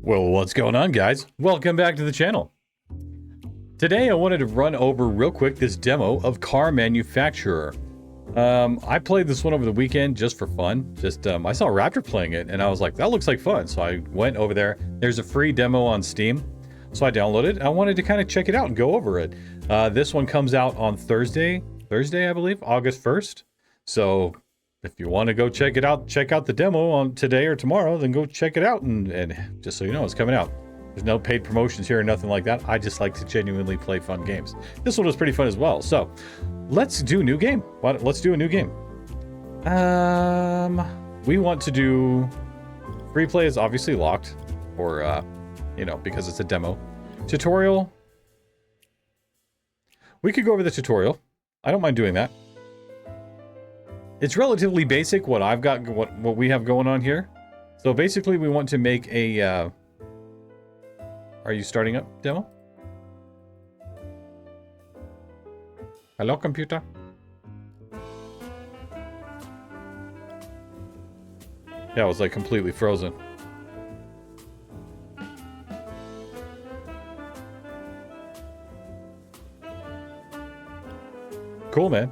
Well, what's going on, guys? Welcome back to the channel. Today, I wanted to run over real quick this demo of Car Manufacturer. I played this one over the weekend just for fun. I saw Raptor playing it, and I was like, that looks like fun. So I went over there. There's a free demo on Steam. So I downloaded it. I wanted to kind of check it out and go over it. This one comes out on Thursday, I believe, August 1st. So if you want to go check it out, check out the demo on today or tomorrow, then go check it out. And just so you know, it's coming out. There's no paid promotions here or nothing like that. I just like to genuinely play fun games. This one was pretty fun as well. So let's do a new game. Let's do a new game. We want to do free play is obviously locked, or because it's a demo. Tutorial. We could go over the tutorial. I don't mind doing that. It's relatively basic what I've got, what we have going on here. So basically we want to make a, are you starting up demo? Hello, computer? Yeah, it was like completely frozen. Cool, man.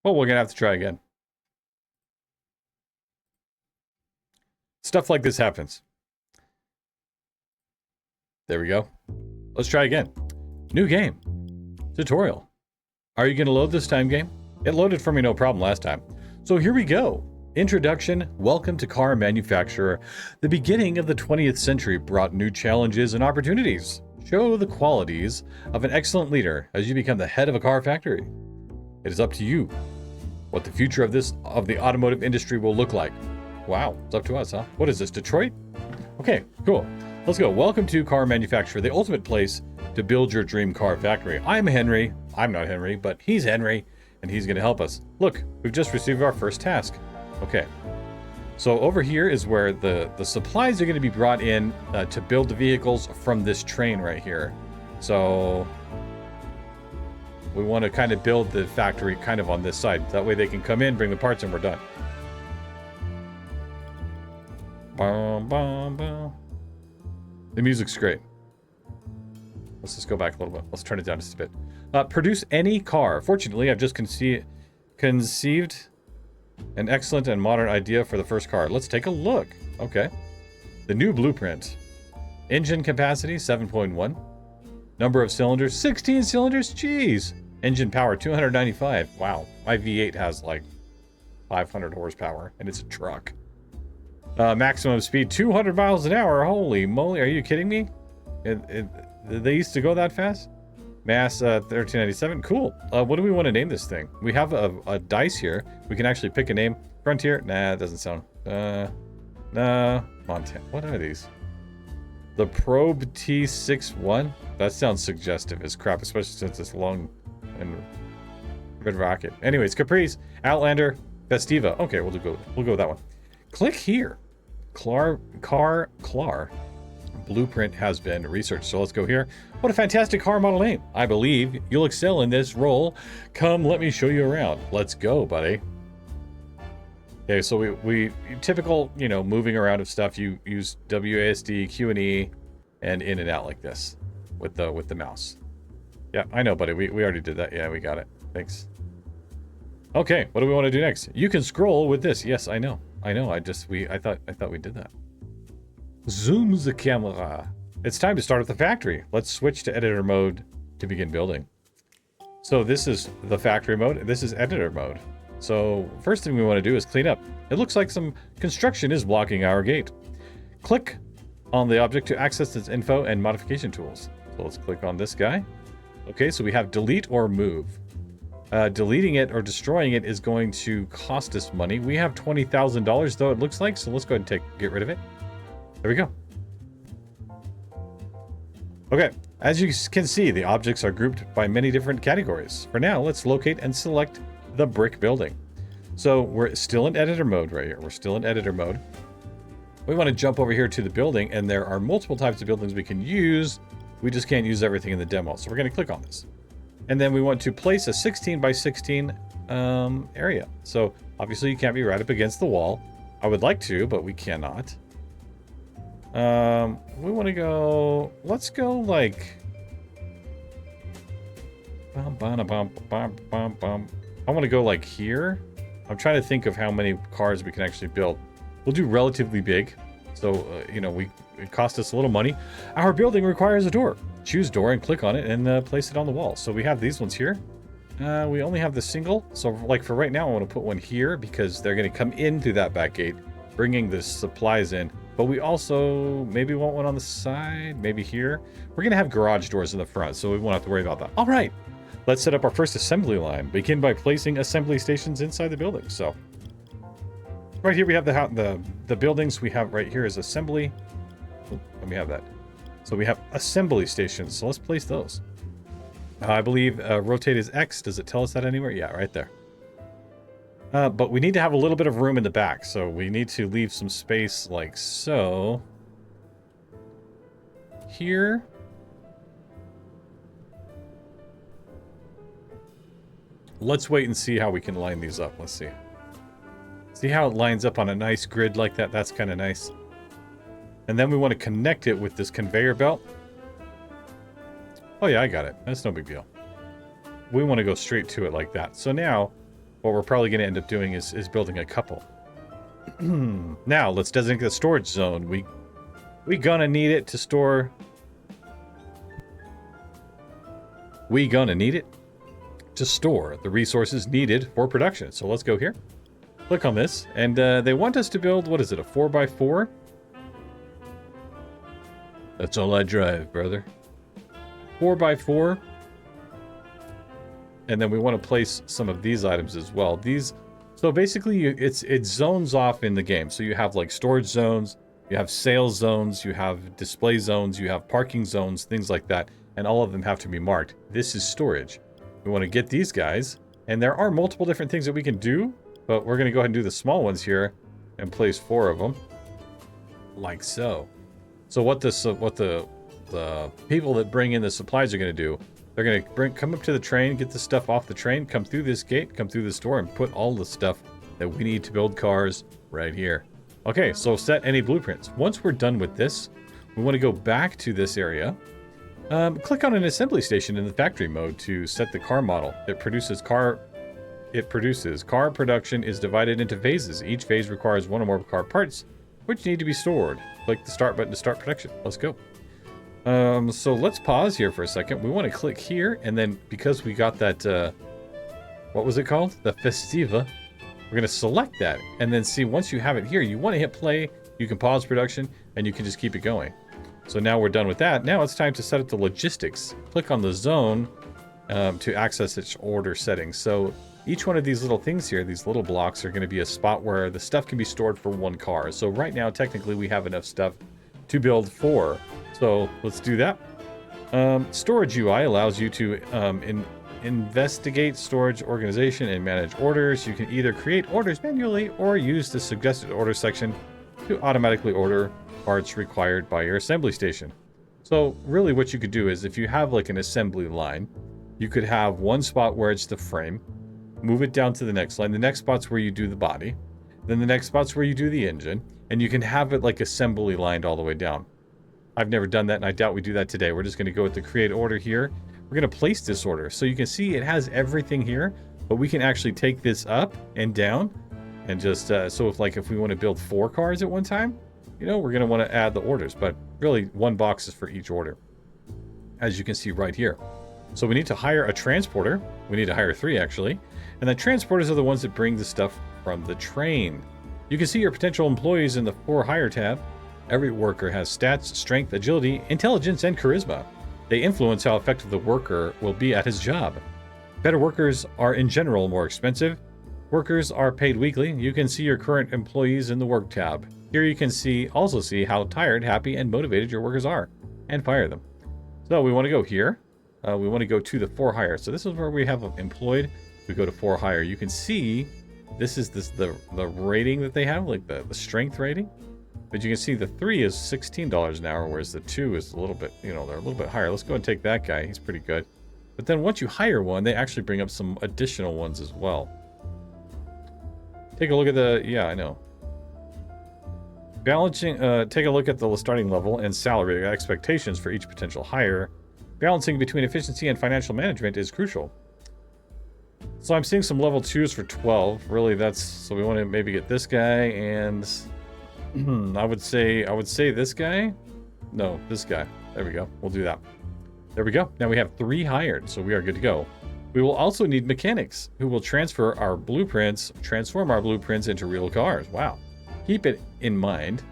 Well, we're gonna have to try again. Stuff like this happens. There we go. Let's try again. New game. Tutorial. Are you gonna load this time, game? It loaded for me no problem last time. So here we go. Introduction. Welcome to Car Manufacturer. The beginning of the 20th century brought new challenges and opportunities. Show the qualities of an excellent leader as you become the head of a car factory. It is up to you what the future of the automotive industry will look like. Wow, it's up to us, huh? What is this, Detroit? Okay, cool. Let's go. Welcome to Car Manufacturer, the ultimate place to build your dream car factory. I'm Henry. I'm not Henry, but he's Henry, and he's going to help us. Look, we've just received our first task. Okay. So over here is where the supplies are going to be brought in to build the vehicles from this train right here. So we want to kind of build the factory kind of on this side. That way they can come in, bring the parts, and we're done. Bum, bum, bum. The music's great. Let's just go back a little bit. Let's turn it down just a bit. Produce any car. Fortunately, I've just conceived an excellent and modern idea for the first car. Let's take a look. Okay. The new blueprint. Engine capacity, 7.1. Number of cylinders, 16 cylinders. Jeez. Engine power, 295. Wow. My V8 has like 500 horsepower, and it's a truck. Maximum speed, 200 miles an hour. Holy moly, are you kidding me? They used to go that fast? Mass, 1397. Cool. What do we want to name this thing? We have a dice here. We can actually pick a name. Frontier? Nah, it doesn't sound. Nah. Montana. What are these? The Probe T61? That sounds suggestive as crap, especially since it's long and red rocket. Anyways, Caprice, Outlander, Festiva. Okay, we'll go with that one. Click here. Clar blueprint has been researched. So let's go here. What a fantastic car model name. I believe you'll excel in this role. Come, let me show you around. Let's go, buddy. Okay, so we typical, moving around of stuff. You use WASD, Q&E, and in and out like this with the mouse. Yeah, I know, buddy. We already did that. Yeah, we got it. Thanks. Okay, what do we want to do next? You can scroll with this. Yes, I know. I thought we did that. Zoom the camera. It's time to start at the factory. Let's switch to editor mode to begin building. So this is the factory mode. This is editor mode. So first thing we want to do is clean up. It looks like some construction is blocking our gate. Click on the object to access its info and modification tools. So let's click on this guy. Okay, so we have delete or move. Deleting it or destroying it is going to cost us money. We have $20,000 though, it looks like, so let's go ahead and get rid of it. There we go. Okay, as you can see, the objects are grouped by many different categories. For now, let's locate and select the brick building. So we're still in editor mode right here. We're still in editor mode. We want to jump over here to the building, and there are multiple types of buildings we can use. We just can't use everything in the demo. So we're going to click on this. And then we want to place a 16 by 16 area. So obviously you can't be right up against the wall. I would like to, but we cannot. We want to go, let's go like, I want to go like here. I'm trying to think of how many cars we can actually build. We'll do relatively big. So, you know, it cost us a little money. Our building requires a door. Choose door and click on it and place it on the wall. So we have these ones here. We only have the single. So like for right now, I want to put one here because they're going to come in through that back gate, bringing the supplies in. But we also maybe want one on the side, maybe here. We're going to have garage doors in the front, so we won't have to worry about that. All right, let's set up our first assembly line. Begin by placing assembly stations inside the building. So right here we have the buildings we have right here is assembly. Oh, let me have that. So we have assembly stations. So let's place those. I believe rotate is X. Does it tell us that anywhere? Yeah, right there. But we need to have a little bit of room in the back, so we need to leave some space like so. Here. Let's wait and see how we can line these up. Let's see. See how it lines up on a nice grid like that? That's kind of nice. And then we want to connect it with this conveyor belt. Oh yeah, I got it. That's no big deal. We want to go straight to it like that. So now, what we're probably going to end up doing is building a couple. Now, let's designate the storage zone. We gonna need it to store... We gonna need it to store the resources needed for production. So let's go here. Click on this. And they want us to build, what is it, a 4x4? That's all I drive, brother. 4x4. And then we want to place some of these items as well. These, so basically it zones off in the game. So you have like storage zones, you have sales zones, you have display zones, you have parking zones, things like that. And all of them have to be marked. This is storage. We want to get these guys. And there are multiple different things that we can do, but we're going to go ahead and do the small ones here and place 4 of them. Like so. So what the people that bring in the supplies are going to do, they're going to come up to the train, get the stuff off the train, come through this gate, come through this door, and put all the stuff that we need to build cars right here. Okay, so set any blueprints. Once we're done with this, we want to go back to this area. Click on an assembly station in the factory mode to set the car model. It produces car production is divided into phases. Each phase requires one or more car parts, which need to be stored. Click the start button to start production. Let's go. So let's pause here for a second. We want to click here, and then because we got that, what was it called? The Festiva. We're going to select that, and then see, once you have it here, you want to hit play, you can pause production, and you can just keep it going. So now we're done with that. Now it's time to set up the logistics. Click on the zone to access its order settings. So each one of these little things here, these little blocks, are going to be a spot where the stuff can be stored for one car. So right now, technically, we have enough stuff to build 4. So let's do that. Storage UI allows you to investigate storage organization and manage orders. You can either create orders manually or use the suggested order section to automatically order parts required by your assembly station. So really what you could do is, if you have like an assembly line, you could have one spot where it's the frame, move it down to the next line. The next spot's where you do the body. Then the next spot's where you do the engine. And you can have it like assembly lined all the way down. I've never done that, and I doubt we do that today. We're just going to go with the create order here. We're going to place this order. So you can see it has everything here, but we can actually take this up and down. And just, so if we want to build 4 cars at one time, you know, we're going to want to add the orders. But really, 1 box is for each order, as you can see right here. So we need to hire a transporter. We need to hire 3, actually. And the transporters are the ones that bring the stuff from the train. You can see your potential employees in the For Hire tab. Every worker has stats, strength, agility, intelligence, and charisma. They influence how effective the worker will be at his job. Better workers are in general more expensive. Workers are paid weekly. You can see your current employees in the Work tab. Here you can also see how tired, happy, and motivated your workers are, and fire them. So we want to go here. We want to go to the For Hire. So this is where we have employed. We go to For Hire. You can see this is the rating that they have, like the strength rating. But you can see the 3 is $16 an hour, whereas the 2 is a little bit, you know, they're a little bit higher. Let's go and take that guy. He's pretty good. But then once you hire one, they actually bring up some additional ones as well. Take a look at the, yeah, I know. Balancing, take a look at the starting level and salary expectations for each potential hire. Balancing between efficiency and financial management is crucial. So I'm seeing some level 2s for 12. Really, that's, so we want to maybe get this guy and I would say this guy. No, this guy. There we go. We'll do that. There we go. Now we have 3 hired, so we are good to go. We will also need mechanics who will transform our blueprints into real cars. Wow. Keep it in mind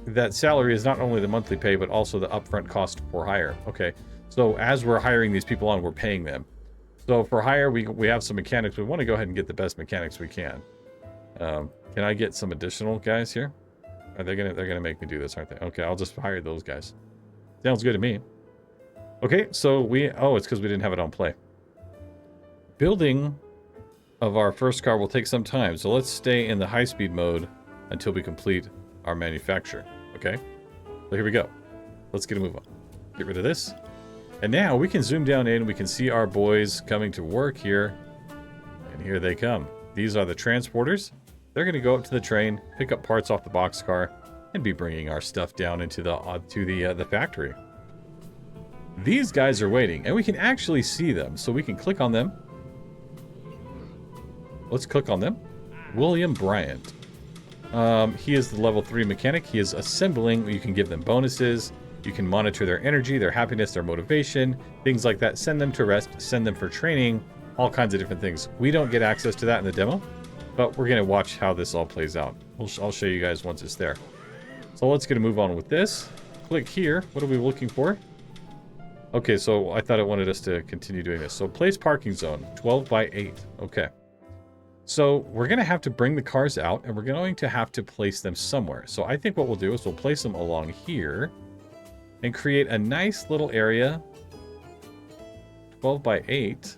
that salary is not only the monthly pay, but also the upfront cost for hire. Okay. So as we're hiring these people on, we're paying them. So for hire, we have some mechanics. We want to go ahead and get the best mechanics we can. Can I get some additional guys here? Are they they're gonna make me do this, aren't they? Okay, I'll just hire those guys. Sounds good to me. Okay, so it's because we didn't have it on play. Building of our first car will take some time, so let's stay in the high-speed mode until we complete our manufacture. Okay, so here we go. Let's get a move on. Get rid of this. And now we can zoom down in, we can see our boys coming to work here. And here they come. These are the transporters. They're going to go up to the train, pick up parts off the boxcar, and be bringing our stuff down into the factory. These guys are waiting, and we can actually see them, so we can click on them. Let's click on them. William Bryant. He is the level 3 mechanic. He is assembling. You can give them bonuses. You can monitor their energy, their happiness, their motivation, things like that. Send them to rest, send them for training, all kinds of different things. We don't get access to that in the demo, but we're going to watch how this all plays out. I'll show you guys once it's there. So let's get a move on with this. Click here. What are we looking for? Okay, so I thought it wanted us to continue doing this. So place parking zone, 12 by 8. Okay. So we're going to have to bring the cars out, and we're going to have to place them somewhere. So I think what we'll do is we'll place them along here and create a nice little area. 12 by 8.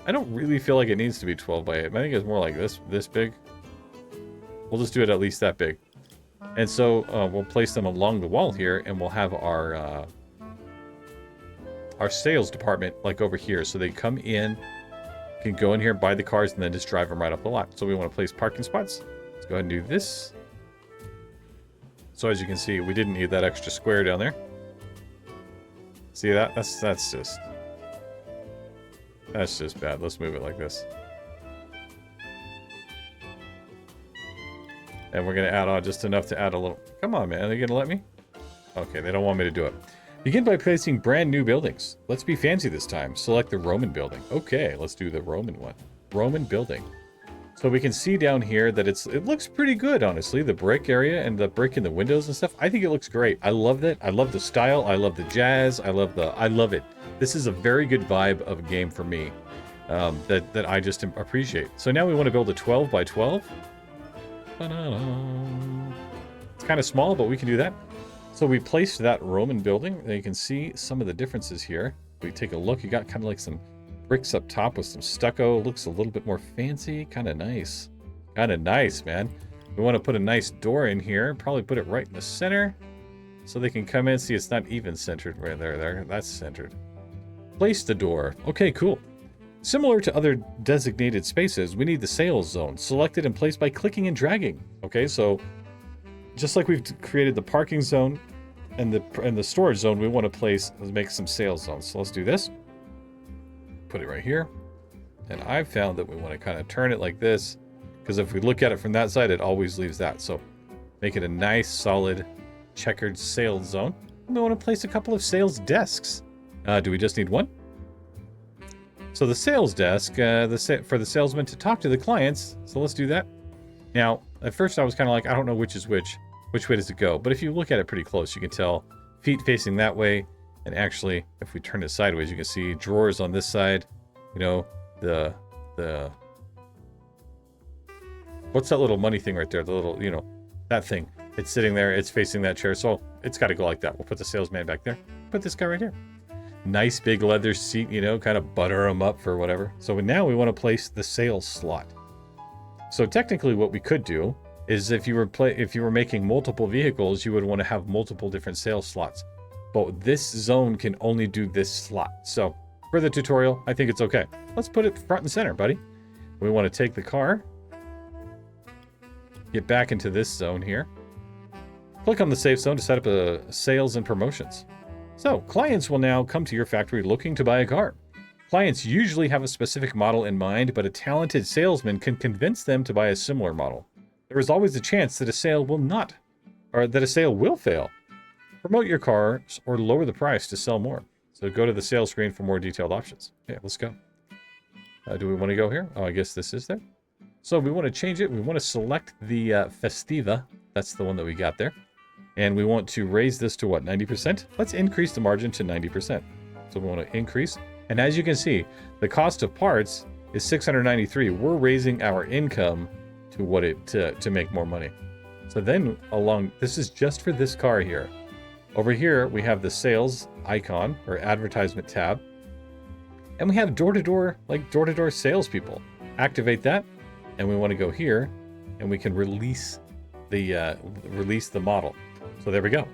I don't really feel like it needs to be 12 by 8. I think it's more like this big. We'll just do it at least that big. And so we'll place them along the wall here, and we'll have our sales department like over here. So they come in, can go in here, buy the cars, and then just drive them right up the lot. So we want to place parking spots. Let's go ahead and do this. So as you can see, we didn't need that extra square down there. See that? That's just bad. Let's move it like this. And we're going to add on just enough to add a little... Come on, man. Are they going to let me? Okay, they don't want me to do it. Begin by placing brand new buildings. Let's be fancy this time. Select the Roman building. Okay, let's do the Roman one. Roman building. So we can see down here that it looks pretty good, honestly. The brick area and the brick in the windows and stuff. I think it looks great. I love it. I love the style. I love the jazz. I love it. This is a very good vibe of a game for me that I just appreciate. So now we want to build a 12 by 12. It's kind of small, but we can do that. So we placed that Roman building. And you can see some of the differences here. We take a look. You got kind of like some bricks up top with some stucco. Looks a little bit more fancy. Kind of nice. Kind of nice, man. We want to put a nice door in here. Probably put it right in the center so they can come in. See, it's not even centered right there. That's centered. Place the door. Okay, cool. Similar to other designated spaces, we need the sales zone selected and placed by clicking and dragging. Okay, so just like we've created the parking zone and the storage zone, we want to make some sales zones. So let's do this. Put it right here. And I've found that we want to kind of turn it like this, because if we look at it from that side, it always leaves that. So make it a nice, solid, checkered sales zone. And we want to place a couple of sales desks. Do we just need one? So the sales desk, for the salesman to talk to the clients. So let's do that. Now, at first I was kind of like, I don't know which is which way does it go? But if you look at it pretty close, you can tell feet facing that way. And actually, if we turn it sideways, you can see drawers on this side. You know, what's that little money thing right there? The little, that thing. It's sitting there. It's facing that chair. So it's got to go like that. We'll put the salesman back there. Put this guy right here. Nice big leather seat, kind of butter them up for whatever. So now we want to place the sales slot. So technically what we could do is if you were making multiple vehicles, you would want to have multiple different sales slots. but this zone can only do this slot. So for the tutorial, I think it's okay. Let's put it front and center, buddy. We want to take the car, get back into this zone here. Click on the safe zone to set up a sales and promotions. So clients will now come to your factory looking to buy a car. Clients usually have a specific model in mind, but a talented salesman can convince them to buy a similar model. There is always a chance that a sale will fail. Promote your cars or lower the price to sell more. So go to the sales screen for more detailed options. Okay, let's go. Do we want to go here? Oh, I guess this is there. So we want to change it. We want to select the Festiva. That's the one that we got there. And we want to raise this to what, 90%? Let's increase the margin to 90%. So we want to increase. And as you can see, the cost of parts is 693. We're raising our income to what to make more money. So then this is just for this car here. Over here, we have the sales icon or advertisement tab. And we have door-to-door salespeople. Activate that. And we want to go here and we can release the model. So there we go.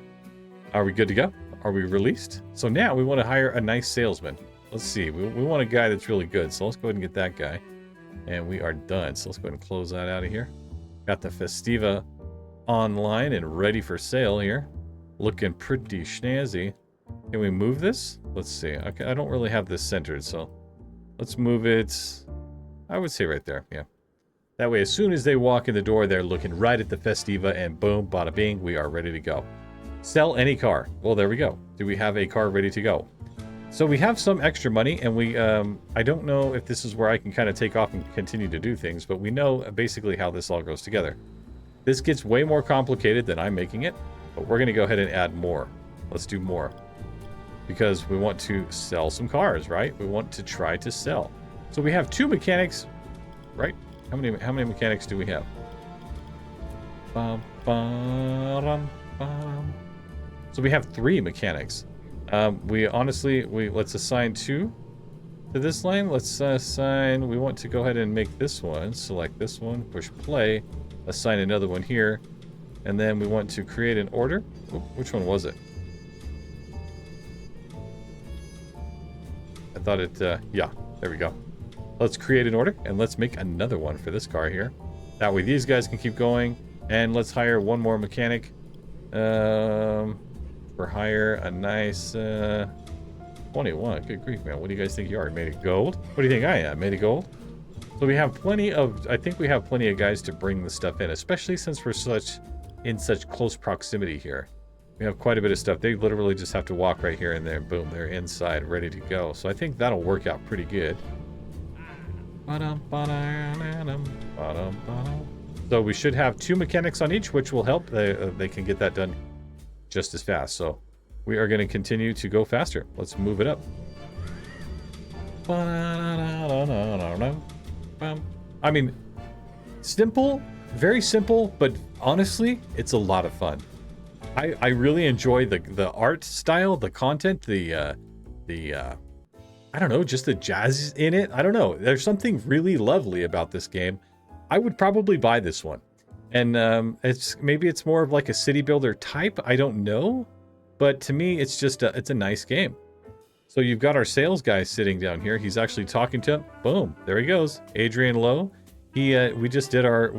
Are we good to go? Are we released? So now we want to hire a nice salesman. Let's see. We want a guy that's really good. So let's go ahead and get that guy. And we are done. So let's go ahead and close that out of here. Got the Festiva online and ready for sale here. Looking pretty snazzy. Can we move this? Let's see. Okay, I don't really have this centered, so let's move it. I would say right there. Yeah. That way, as soon as they walk in the door, they're looking right at the Festiva and boom, bada bing, we are ready to go. Sell any car. Well, there we go. Do we have a car ready to go? So we have some extra money and we, I don't know if this is where I can kind of take off and continue to do things, but we know basically how this all goes together. This gets way more complicated than I'm making it, but we're going to go ahead and add more. Let's do more because we want to sell some cars, right? We want to try to sell. So we have 2 mechanics, right? How many mechanics do we have? So we have 3 mechanics. Let's assign 2 to this line. Let's assign, we want to go ahead and make this one, select this one, push play, assign another one here. And then we want to create an order. Oop, which one was it? I thought it, yeah, there we go. Let's create an order and let's make another one for this car here. That way these guys can keep going. And let's hire one more mechanic. For hire, a nice 21. Good grief, man. What do you guys think you are? Made of gold? What do you think I am? Made of gold? So we have plenty of, I think we have plenty of guys to bring the stuff in, especially since we're in such close proximity here. We have quite a bit of stuff. They literally just have to walk right here and there. Boom, they're inside, ready to go. So I think that'll work out pretty good. So we should have 2 mechanics on each, which will help. They can get that done just as fast. So we are going to continue to go faster. Let's move it up. I mean, simple, very simple, but honestly, it's a lot of fun. I really enjoy the art style, the content, the I don't know, just the jazz in it. I don't know. There's something really lovely about this game. I would probably buy this one. And maybe it's more of like a city builder type. I don't know. But to me, it's just it's a nice game. So you've got our sales guy sitting down here. He's actually talking to him. Boom. There he goes. Adrian Lowe. We just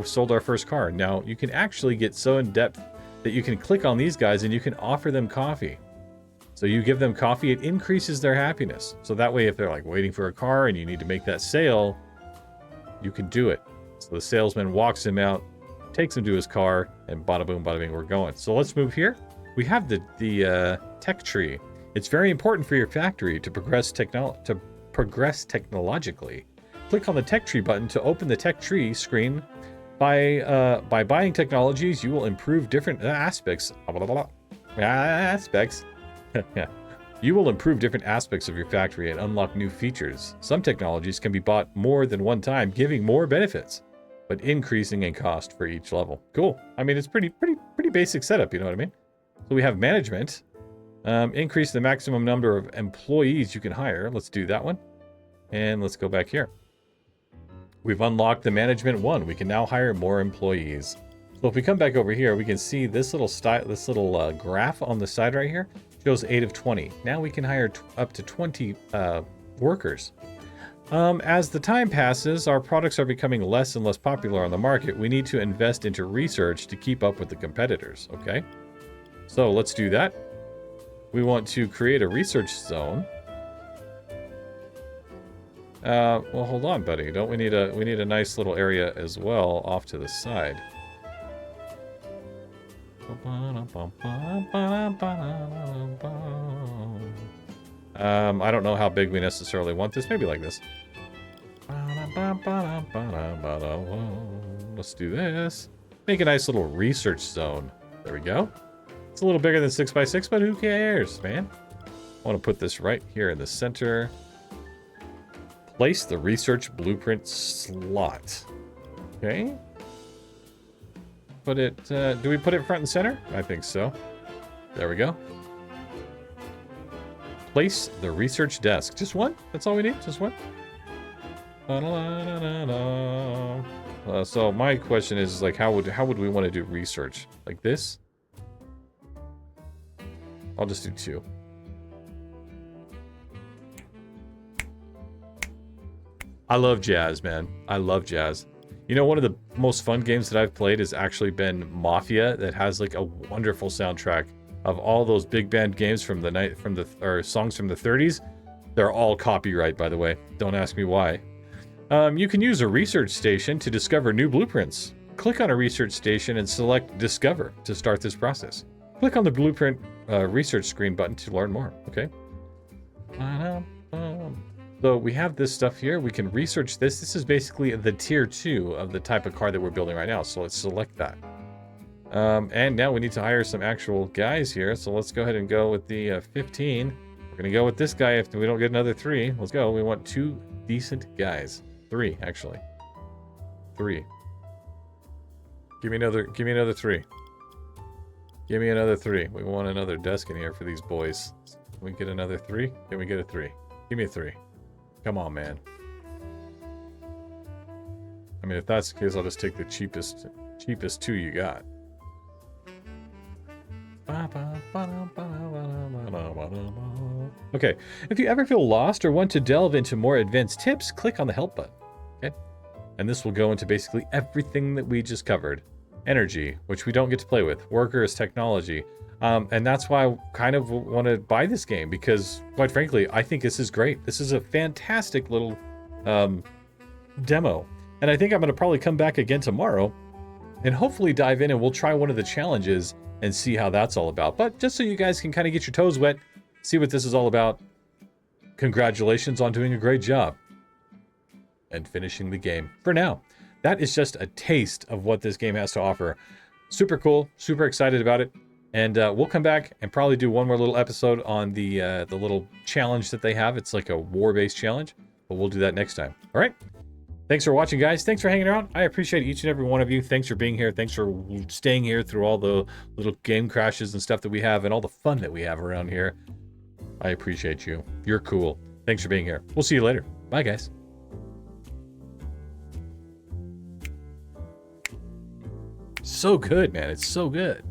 sold our first car. Now you can actually get so in depth that you can click on these guys and you can offer them coffee. So you give them coffee, it increases their happiness. So that way, if they're like waiting for a car and you need to make that sale, you can do it. So the salesman walks him out, takes him to his car, and bada boom, bada bing, we're going. So let's move here. We have the tech tree. It's very important for your factory to progress technologically. Click on the tech tree button to open the tech tree screen. By buying technologies, you will improve different aspects. You will improve different aspects of your factory and unlock new features. Some technologies can be bought more than one time, giving more benefits, but increasing in cost for each level. Cool. I mean, it's pretty basic setup, you know what I mean? So we have management. Increase the maximum number of employees you can hire. Let's do that one. And let's go back here. We've unlocked the management 1. We can now hire more employees. So if we come back over here, we can see this little graph on the side right here. Shows 8 of 20. Now we can hire up to 20 workers. As the time passes, our products are becoming less and less popular on the market. We need to invest into research to keep up with the competitors, okay? So let's do that. We want to create a research zone. Well, hold on, buddy. Don't we need a nice little area as well off to the side? I don't know how big we necessarily want this. Maybe like this. Let's do this. Make a nice little research zone. There we go. It's a little bigger than 6x6, but who cares, man? I want to put this right here in the center. Place the research blueprint slot. Okay. Put it, do we put it front and center? I think so. There we go. Place the research desk. Just one? That's all we need? Just one? So my question is, like, how would we want to do research? Like this? I'll just do 2. I love jazz, man. I love jazz. You know, one of the most fun games that I've played has actually been Mafia, that has like a wonderful soundtrack of all those big band games from the night, or songs from the 30s. They're all copyright, by the way. Don't ask me why. You can use a research station to discover new blueprints. Click on a research station and select Discover to start this process. Click on the blueprint research screen button to learn more. Okay. So we have this stuff here. We can research this. This is basically the tier 2 of the type of car that we're building right now. So let's select that. And now we need to hire some actual guys here. So let's go ahead and go with the 15. We're going to go with this guy if we don't get another 3. Let's go. We want 2 decent guys. 3, actually. 3. Give me another 3. Give me another 3. We want another desk in here for these boys. Can we get another 3? Can we get a 3? Give me a 3. Come on, man. I mean, if that's the case, I'll just take the cheapest 2 you got. Okay, if you ever feel lost or want to delve into more advanced tips, click on the help button. Okay, and this will go into basically everything that we just covered. Energy, which we don't get to play with. Workers, technology. And that's why I kind of want to buy this game, because quite frankly, I think this is great. This is a fantastic little demo. And I think I'm going to probably come back again tomorrow and hopefully dive in and we'll try one of the challenges and see how that's all about. But just so you guys can kind of get your toes wet, see what this is all about. Congratulations on doing a great job and finishing the game. For now, that is just a taste of what this game has to offer. Super cool, super excited about it. And we'll come back and probably do one more little episode on the little challenge that they have. It's like a war-based challenge, but we'll do that next time. All right. Thanks for watching, guys. Thanks for hanging around. I appreciate each and every one of you. Thanks for being here. Thanks for staying here through all the little game crashes and stuff that we have and all the fun that we have around here. I appreciate you. You're cool. Thanks for being here. We'll see you later. Bye, guys. So good, man. It's so good.